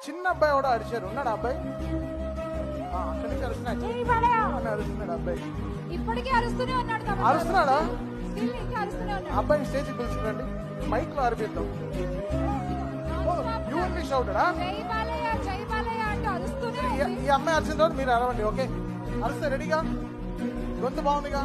చిన్న అబ్బాయి కూడా అరిచారు. ఉన్నాడు అబ్బాయి, అక్కడి నుంచి అరుస్తున్నాడు అబ్బాయి. ఇప్పటికీ అరుస్తూనే ఉన్నాడు. అరుస్తున్నాడా? అరుస్తూనే ఉన్నాడు. అబ్బాయిని స్టేజ్కి పిలుచుకురండి, మైక్ లో అరిపిద్దాం. You only shouted. ఈ అమ్మాయి అరిచిన తర్వాత మీరు అరవండి. ఓకే, అరిస్తే రెడీగా? గొంతు బాగుందిగా?